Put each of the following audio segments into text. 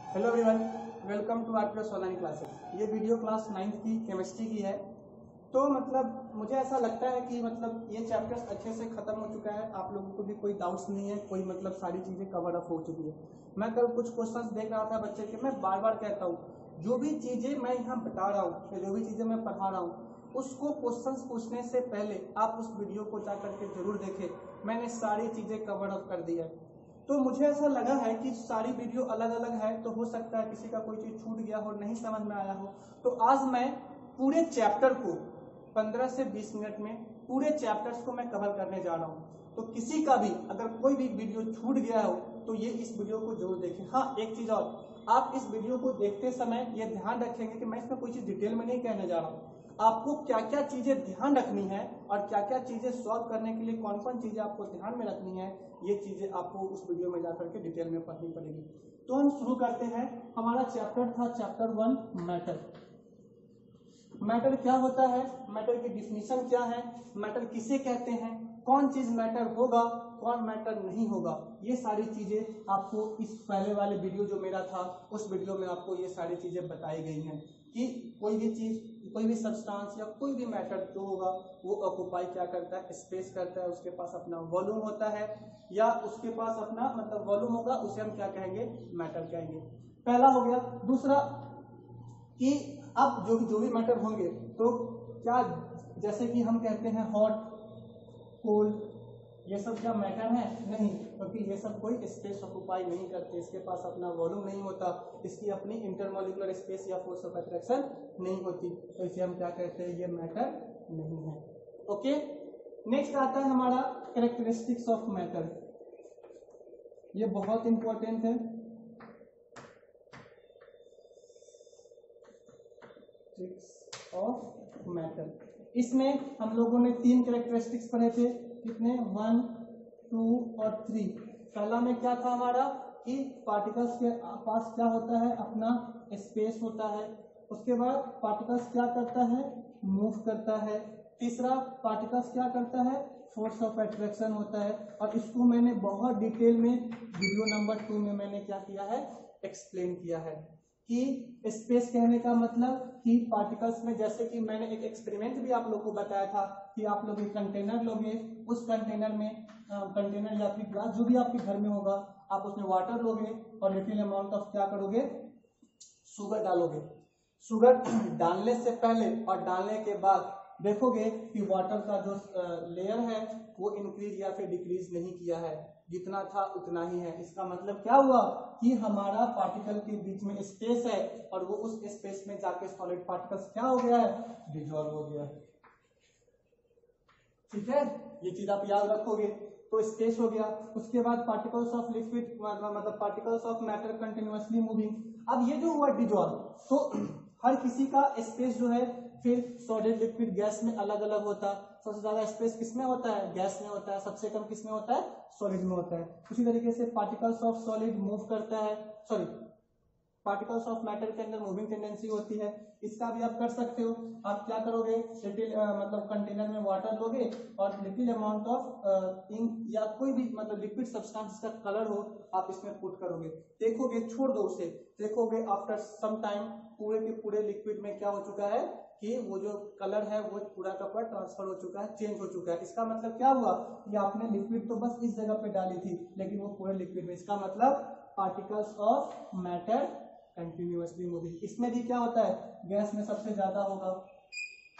Hello everyone, welcome to RPS online classes. ये video class 9th की chemistry की है। तो मुझे ऐसा लगता है कि ये चैप्टर्स अच्छे से खत्म हो चुका है। आप लोगों को भी कोई डाउट्स नहीं है, कोई सारी चीज़ें कवर अप हो चुकी है। मैं कल कुछ क्वेश्चंस देख रहा था बच्चे के। मैं बार बार कहता हूँ, जो भी चीज़ें मैं यहाँ बता रहा हूँ या जो भी चीज़ें मैं पढ़ा रहा हूँ, उसको क्वेश्चंस पूछने से पहले आप उस वीडियो को जा करके जरूर देखें। मैंने सारी चीज़ें कवर अप कर दी है। तो मुझे ऐसा लगा है कि सारी वीडियो अलग अलग है, तो हो सकता है किसी का कोई चीज छूट गया हो, नहीं समझ में आया हो। तो आज मैं पूरे चैप्टर को 15 से 20 मिनट में पूरे चैप्टर्स को मैं कवर करने जा रहा हूँ। तो किसी का भी अगर कोई भी वीडियो छूट गया हो तो ये इस वीडियो को जरूर देखें। हाँ, एक चीज और, आप इस वीडियो को देखते समय ये ध्यान रखेंगे कि मैं इसमें कोई चीज डिटेल में नहीं कहने जा रहा हूँ। आपको क्या क्या चीजें ध्यान रखनी है और क्या क्या चीजें सॉल्व करने के लिए कौन कौन चीजें आपको ध्यान में रखनी है, ये चीजें आपको उस वीडियो में जाकर के डिटेल में पढ़नी पड़ेगी। तो हम शुरू करते हैं। हमारा चैप्टर था चैप्टर 1 मैटर। मैटर क्या होता है, मैटर की डिफिनीशन क्या है, मैटर किसे कहते हैं, कौन चीज मैटर होगा, कौन मैटर नहीं होगा, ये सारी चीजें आपको इस पहले वाले वीडियो जो मेरा था उस वीडियो में आपको ये सारी चीजें बताई गई हैं कि कोई भी चीज, कोई भी सब्सटेंस या कोई भी मैटर जो होगा वो ऑक्युपाई क्या करता है, स्पेस करता है। उसके पास अपना वॉल्यूम होता है या उसके पास अपना वॉल्यूम होगा, उसे हम क्या कहेंगे, मैटर कहेंगे। पहला हो गया। दूसरा कि अब जो भी मैटर होंगे तो क्या, जैसे कि हम कहते हैं हॉट, कोल्ड, ये सब क्या मैटर है? नहीं, क्योंकि ये सब कोई स्पेस ऑक्युपाई नहीं करते, इसके पास अपना वॉल्यूम नहीं होता, इसकी अपनी इंटरमॉलिक्यूलर स्पेस या फोर्स ऑफ अट्रैक्शन नहीं होती, तो इसे हम क्या कहते हैं, ये मैटर नहीं है। ओके, नेक्स्ट आता है हमारा कैरेक्टरिस्टिक्स ऑफ मैटर। ये बहुत इंपॉर्टेंट है। ऑफ मैटर, इसमें हम लोगों ने 3 कैरेक्टरिस्टिक्स पढ़े थे। कितने? 1, 2 और 3। पहला में क्या था हमारा कि पार्टिकल्स के पास क्या होता है, अपना स्पेस होता है। उसके बाद पार्टिकल्स क्या करता है, मूव करता है। तीसरा, पार्टिकल्स क्या करता है, फोर्स ऑफ अट्रैक्शन होता है। और इसको मैंने बहुत डिटेल में वीडियो नंबर 2 में मैंने क्या किया है, एक्सप्लेन किया है कि स्पेस कहने का मतलब कि पार्टिकल्स में, जैसे कि मैंने एक एक्सपेरिमेंट भी आप लोग को बताया था कि आप लोग एक कंटेनर लोगे, उस कंटेनर में कंटेनर या फिर ग्लास जो भी आपके घर में होगा, आप उसमें वाटर लोगे और लिटिल अमाउंट ऑफ क्या करोगे, शुगर डालोगे। शुगर डालने से पहले और डालने के बाद देखोगे कि वाटर का जो लेयर है वो इंक्रीज या फिर डिक्रीज नहीं किया है, जितना था उतना ही है। इसका मतलब क्या हुआ कि हमारा पार्टिकल के बीच में स्पेस है और वो उस स्पेस में जाके सॉलिड पार्टिकल्स क्या हो गया है, डिसॉल्व हो गया। ठीक है, ये चीज आप याद रखोगे। तो स्पेस हो गया। उसके बाद particles of liquid particles of matter continuously moving. अब ये जो हुआ डिसॉल्व, तो हर किसी का स्पेस जो है फिर सॉलिड लिक्विड गैस में अलग अलग होता है। सबसे ज्यादा स्पेस किसमें होता है, गैस में होता है। सबसे कम किसमें होता है, सॉलिड में होता है। उसी तरीके से पार्टिकल्स ऑफ सॉलिड मूव करता है, सॉरी पार्टिकल्स ऑफ मैटर के अंदर मूविंग टेंडेंसी होती है। इसका भी आप कर सकते हो। आप क्या करोगे, लिटिल कंटेनर में वाटर लोगे और लिटिल अमाउंट ऑफ इंक या कोई भी लिक्विड सब्सटेंस का कलर हो, आप इसमें पुट करोगे। देखोगे, छोड़ दो उसे, देखोगे आफ्टर सम टाइम पूरे के पूरे लिक्विड में क्या हो चुका है कि वो जो कलर है वो पूरा का पूरा ट्रांसफर हो चुका है, चेंज हो चुका है। इसका मतलब क्या हुआ कि आपने लिक्विड तो बस इस जगह पे डाली थी, लेकिन वो पूरे लिक्विड में। इसका मतलब particles of matter continuously moving. इसमें भी क्या होता है, गैस में सबसे ज्यादा होगा,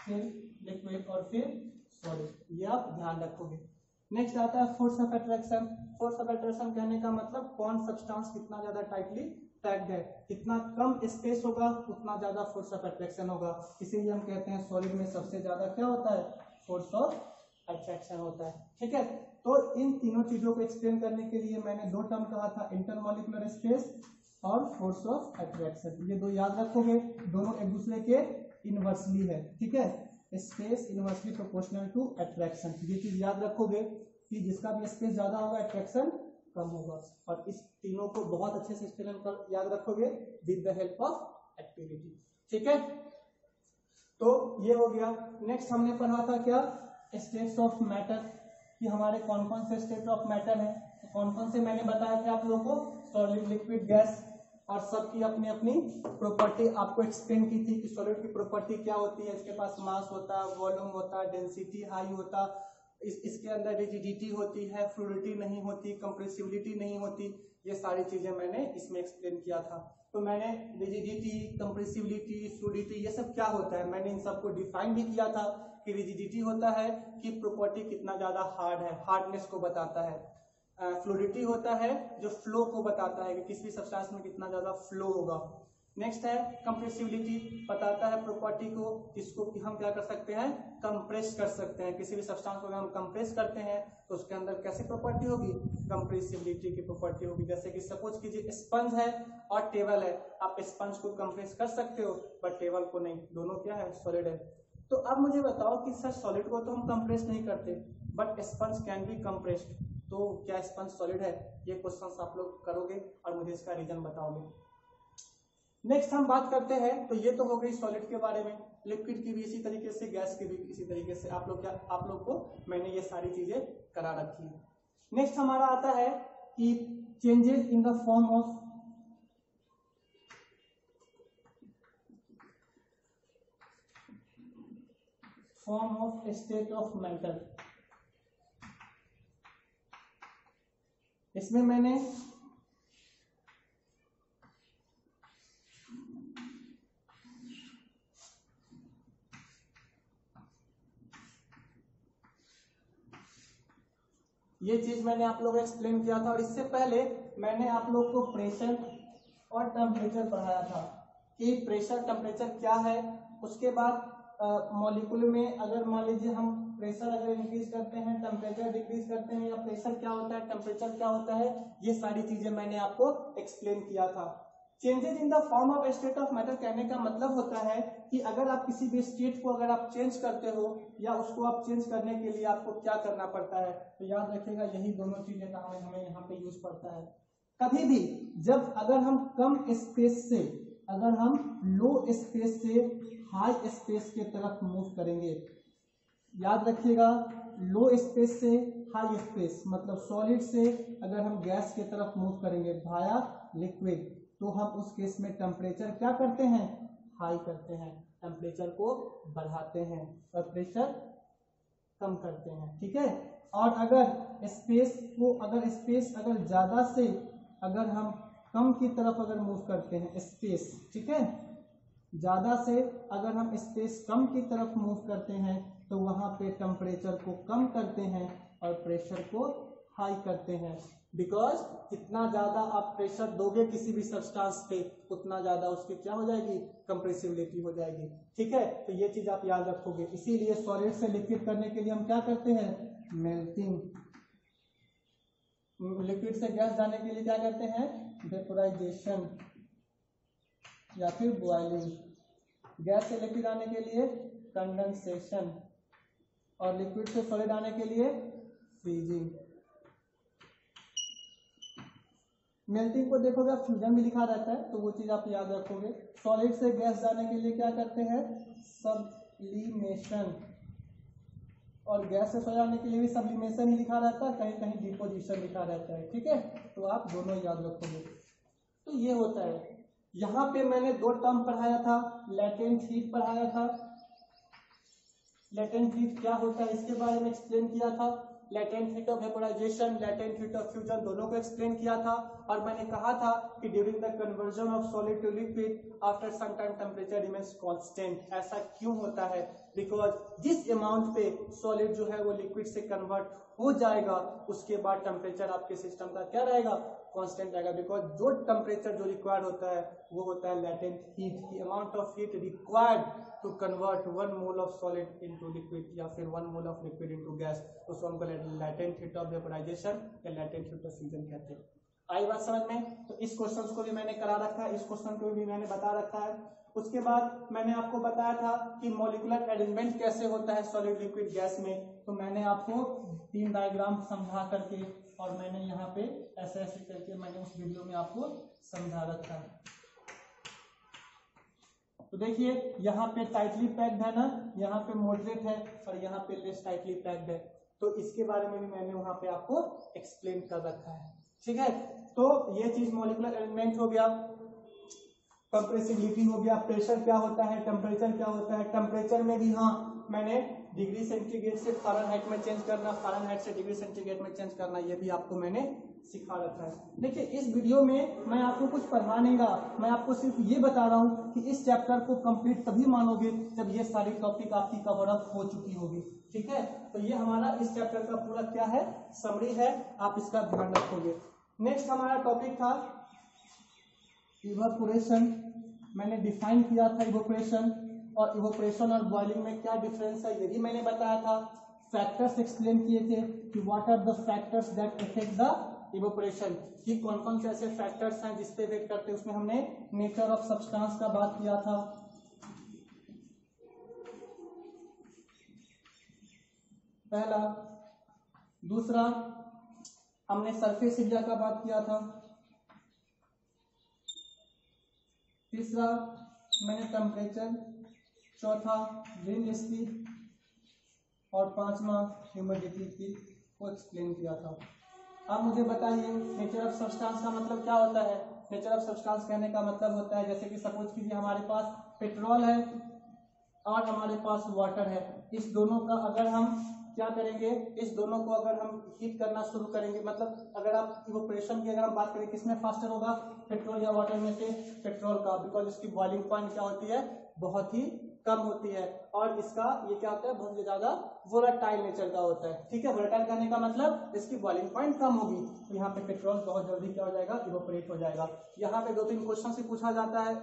फिर लिक्विड और फिर सॉलिड। ये आप ध्यान रखोगे। नेक्स्ट आता है force of attraction. Force of attraction कहने का मतलब कौन सब्सटेंस कितना ज्यादा टाइटली पैक्ड है, कितना कम स्पेस होगा उतना ज्यादा फोर्स ऑफ अट्रैक्शन होगा। इसीलिए हम कहते हैं सॉलिड में सबसे ज्यादा क्या होता है, फोर्स ऑफ अट्रैक्शन होता है। ठीक है, तो इन तीनों चीजों को एक्सप्लेन करने के लिए मैंने 2 टर्म कहा था, इंटरमॉलिक्यूलर स्पेस और फोर्स ऑफ अट्रैक्शन। ये 2 याद रखोगे, दोनों एक दूसरे के इनवर्सली है। ठीक है, space inversely proportional to attraction. ये चीज याद रखोगे कि जिसका भी स्पेस ज्यादा होगा अट्रैक्शन कम होगा। और इस तीनों को बहुत अच्छे से एक्सप्लेन कर याद रखोगे with the help of activity. ठीक है, तो ये हो गया। नेक्स्ट हमने पढ़ा था क्या, स्टेट्स ऑफ मैटर, कि हमारे कौन कौन से स्टेट ऑफ मैटर है। कौन कौन से मैंने बताया था आप लोगों को, सॉलिड, लिक्विड, गैस। और सबकी अपनी अपनी प्रॉपर्टी आपको एक्सप्लेन की थी कि सॉलिड की प्रॉपर्टी क्या होती है। इसके पास मास होता है, वॉल्यूम होता है, डेंसिटी हाई होता, इसके अंदर रिजिडिटी होती है, फ्लूइडिटी नहीं होती, कंप्रेसिबिलिटी नहीं होती। ये सारी चीजें मैंने इसमें एक्सप्लेन किया था। तो मैंने रिजिडिटी, कंप्रेसिबिलिटी, फ्लूइडिटी ये सब क्या होता है मैंने इन सबको डिफाइन भी किया था कि रिजिडिटी होता है कि प्रॉपर्टी कितना ज्यादा हार्ड है, हार्डनेस को बताता है। फ्लूइडिटी होता है जो फ्लो को बताता है कि किसी भी सब्सटेंस में कितना ज्यादा फ्लो होगा। नेक्स्ट है कंप्रेसिबिलिटी, बताता है प्रॉपर्टी को जिसको कि हम क्या कर सकते हैं, कंप्रेस कर सकते हैं। किसी भी सब्सटेंस को अगर हम कंप्रेस करते हैं तो उसके अंदर कैसी प्रॉपर्टी होगी, कंप्रेसिबिलिटी की प्रॉपर्टी होगी। जैसे कि सपोज कीजिए स्पंज है और टेबल है, आप स्पंज को कंप्रेस कर सकते हो बट टेबल को नहीं, दोनों क्या है, सॉलिड है। तो अब मुझे बताओ कि सर सॉलिड को तो हम कंप्रेस नहीं करते but sponge can be compressed, तो क्या स्पंज सॉलिड है? ये क्वेश्चंस आप लोग करोगे और मुझे इसका रीजन बताओगे। नेक्स्ट हम बात करते हैं, तो ये तो हो गई सॉलिड के बारे में, लिक्विड की भी इसी तरीके से, गैस की भी इसी तरीके से। आप लोग को मैंने ये सारी चीजें करा रखी है। नेक्स्ट हमारा आता है कि changes in the form of state of matter. इसमें मैंने ये चीज मैंने आप लोगों को एक्सप्लेन किया था। और इससे पहले मैंने आप लोग को प्रेशर और टेम्परेचर पढ़ाया था कि प्रेशर टेम्परेचर क्या है। उसके बाद मॉलिक्यूल में अगर मान लीजिए हम प्रेशर अगर इंक्रीज करते हैं, टेम्परेचर डिक्रीज करते हैं, या प्रेशर क्या होता है, टेम्परेचर क्या होता है, ये सारी चीजें मैंने आपको एक्सप्लेन किया था। Changes in the form of state of matter कहने का मतलब होता है कि अगर आप किसी भी स्टेट को अगर आप चेंज करते हो या उसको आप चेंज करने के लिए आपको क्या करना पड़ता है, तो याद रखिएगा यही दोनों चीजें का हमें यहाँ पे यूज पड़ता है। कभी भी जब अगर हम कम स्पेस से, अगर हम लो स्पेस से हाई स्पेस के तरफ मूव करेंगे, याद रखिएगा लो स्पेस से हाई स्पेस मतलब सॉलिड से अगर हम गैस के तरफ मूव करेंगे भाया लिक्विड, तो हम उस केस में टेम्परेचर क्या करते हैं, हाई करते हैं, टेम्परेचर को बढ़ाते हैं और प्रेशर कम करते हैं, ठीक है। और अगर स्पेस अगर ज्यादा से अगर हम कम की तरफ अगर मूव करते हैं स्पेस, ठीक है, ज्यादा से अगर हम स्पेस कम की तरफ मूव करते हैं तो वहां पे टेम्परेचर को कम करते हैं और प्रेशर को हाई करते हैं। बिकॉज जितना ज्यादा आप प्रेशर दोगे किसी भी सब्सटेंस पे उतना ज्यादा उसकी क्या हो जाएगी, कंप्रेसिबिलिटी हो जाएगी, ठीक है। तो ये चीज आप याद रखोगे। इसीलिए सॉलिड से लिक्विड करने के लिए हम क्या करते हैं, मेल्टिंग। लिक्विड से गैस जाने के लिए क्या करते हैं, वेपोराइजेशन या फिर बॉइलिंग। गैस से लिक्विड आने के लिए कंडेंसेशन और लिक्विड से सॉलिड आने के लिए फ्रीजिंग। मेल्टिंग को देखोगे आप फ्यूजन भी लिखा रहता है, तो वो चीज आप याद रखोगे। सॉलिड से गैस जाने के लिए क्या करते हैं, सब्लिमेशन, और गैस से सॉलिड आने के लिए भी सब्लिमेशन ही लिखा रहता है, कहीं कहीं डिपोजिशन लिखा रहता है, ठीक है। तो आप दोनों याद रखोगे। तो ये होता है। यहाँ पे मैंने दो टर्म पढ़ाया था, लैटेंट हीट पढ़ाया था। लैटेंट हीट क्या होता है इसके बारे में एक्सप्लेन किया था। Latent heat of vaporisation, latent heat of fusion दोनों को एक्सप्लेन किया था। और मैंने कहा था कि during the conversion of solid to liquid after some time temperature remains constant. ऐसा क्यों होता है, बिकॉज जिस अमाउंट पे सॉलिड जो है वो लिक्विड से कन्वर्ट हो जाएगा उसके बाद टेम्परेचर आपके सिस्टम का क्या रहेगा, कांस्टेंट रहेगा। बिकॉज जो टेम्परेचर जो रिक्वायर्ड होता है वो होता है लैटेंट हीट, की amount of heat required to convert 1 mole of solid into liquid या फिर 1 mole of liquid into gas, उसको हमको लैटेंट हीट ऑफ वेपोराइजेशन या लैटेंट हीट ऑफ फ्यूजन कहते हैं। आई बात समझ में। तो इस क्वेश्चन को भी मैंने करा रखा है, इस क्वेश्चन को भी मैंने बता रखा है। उसके बाद मैंने आपको बताया था कि मॉलिक्यूलर अरेंजमेंट कैसे होता है सॉलिड लिक्विड गैस में। तो मैंने आपको 3 डायग्राम समझा करके और मैंने यहाँ पे ऐसे ऐसे करके मैंने उस वीडियो में आपको समझा रखा है। तो देखिए यहाँ पे टाइटली पैक्ड है ना, यहाँ पे मॉडरेट है और यहाँ पे लेस टाइटली पैक्ड है। तो इसके बारे में भी मैंने वहां पे आपको एक्सप्लेन कर रखा है, ठीक है। तो ये चीज मॉलिक्यूलर अरेंजमेंट हो गया। कंप्रेसिबिलिटी हो गया, प्रेशर क्या होता है, टेम्परेचर क्या होता है। टेम्परेचर में भी हाँ मैंने डिग्री सेंटीग्रेड से फ़ारेनहाइट में चेंज करना, फ़ारेनहाइट से डिग्री सेंटीग्रेड में चेंज करना, ये भी आपको मैंने सिखा रखा है। देखिए इस वीडियो में मैं आपको कुछ पढ़ा नहीं रहा, मैं आपको सिर्फ ये बता रहा हूँ कि इस चैप्टर को कंप्लीट तभी मानोगे जब ये सारी टॉपिक आपकी कवर अप हो चुकी होगी। ठीक है, तो ये हमारा इस चैप्टर का पूरा क्या है, समरी है, आप इसका ध्यान रखोगे। नेक्स्ट हमारा टॉपिक था इवेपोरेशन। मैंने डिफाइन किया था इवेपोरेशन, और इवेपोरेशन और बॉइलिंग में क्या डिफरेंस है ये भी मैंने बताया था। फैक्टर्स एक्सप्लेन किए थे कि what are the factors that affect the evaporation, कि कौन कौन से ऐसे फैक्टर्स हैं जिसपे इफेक्ट करते हैं। उसमें हमने नेचर ऑफ सब्सटेंस का बात किया था, पहला। दूसरा हमने सरफेस एरिया का बात किया था। तीसरा मैंने टेम्परेचर, चौथा विंड स्पीड, और पांचवा ह्यूमिडिटी की को एक्सप्लेन किया था। अब मुझे बताइए नेचर ऑफ सब्सटेंस का मतलब क्या होता है। नेचर ऑफ सब्सटेंस कहने का मतलब होता है जैसे कि सपोज कीजिए हमारे पास पेट्रोल है और हमारे पास वाटर है। इस दोनों का अगर हम क्या करेंगे, इस दोनों को अगर हम हीट करना शुरू करेंगे, मतलब अगर आप इवेपोरेशन की अगर हम बात करें किसमें फास्टर होगा, पेट्रोल या वाटर में से पेट्रोल का, बिकॉज इसकी बॉइलिंग पॉइंट क्या होती है, बहुत ही कम होती है, और इसका ये क्या होता है, बहुत ही ज्यादा वोलेटाइल नेचर का होता है। ठीक है, वोलेटाइल करने का मतलब इसकी बॉइलिंग पॉइंट कम होगी, तो यहाँ पे पेट्रोल बहुत जल्दी क्या हो जाएगा, इवेपोरेट हो जाएगा। यहाँ पे 2-3 क्वेश्चन से पूछा जाता है।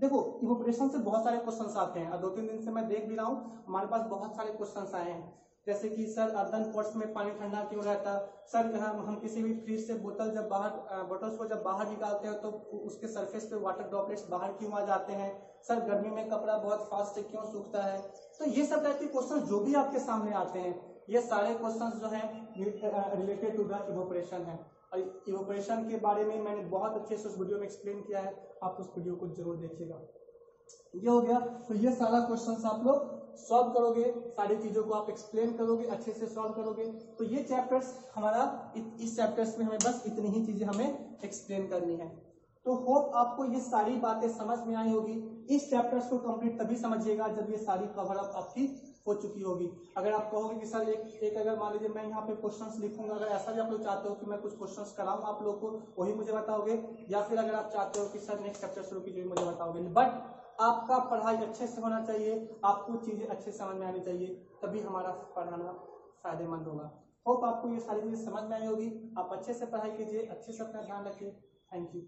देखो इवेपोरेशन से बहुत सारे क्वेश्चंस आते हैं और 2-3 दिन से मैं देख भी रहा हूँ हमारे पास बहुत सारे क्वेश्चंस आए हैं। जैसे कि सर अर्दन पॉट्स में पानी ठंडा क्यों रहता, सर हम किसी भी फ्रिज से बोतल जब बाहर बोतल्स को जब बाहर निकालते हैं तो उसके सरफेस पे वाटर ड्रॉपलेट्स बाहर क्यों आ जाते हैं, सर गर्मी में कपड़ा बहुत फास्ट से क्यों सूखता है। तो ये सब टाइप के क्वेश्चन जो भी आपके सामने आते हैं, ये सारे क्वेश्चन जो है रिलेटेड टू द इवेपोरेशन है। और इवेपोरेशन के बारे में मैंने बहुत अच्छे से उस वीडियो में एक्सप्लेन किया है, आप उस वीडियो को जरूर देखिएगा। ये हो गया, तो ये सारा क्वेश्चन आप लोग सॉल्व करोगे, सारी चीजों को आप एक्सप्लेन करोगे, अच्छे से सॉल्व करोगे। तो ये चैप्टर्स हमारा इस चैप्टर्स में हमें बस इतनी ही चीजें हमें एक्सप्लेन करनी है। तो होप आपको ये सारी बातें समझ में आई होगी। इस चैप्टर्स को कंप्लीट तभी समझिएगा जब ये सारी कवर अप आपकी हो चुकी होगी। अगर आप कहोगे कि सर एक अगर मान लीजिए मैं यहाँ पे क्वेश्चंस लिखूंगा, अगर ऐसा भी आप लोग चाहते हो कि मैं कुछ क्वेश्चंस कराऊं आप लोग को, वही मुझे बताओगे, या फिर अगर आप चाहते हो कि सर नेक्स्ट चैप्टर शुरू कीजिए, मुझे बताओगे। बट आपका पढ़ाई अच्छे से होना चाहिए, आपको चीजें अच्छे समझ में आनी चाहिए, तभी हमारा पढ़ाना फायदेमंद होगा। होप आपको ये सारी चीजें समझ में आई होगी। आप अच्छे से पढ़ाई कीजिए, अच्छे से अपना ध्यान रखिए। Thank you.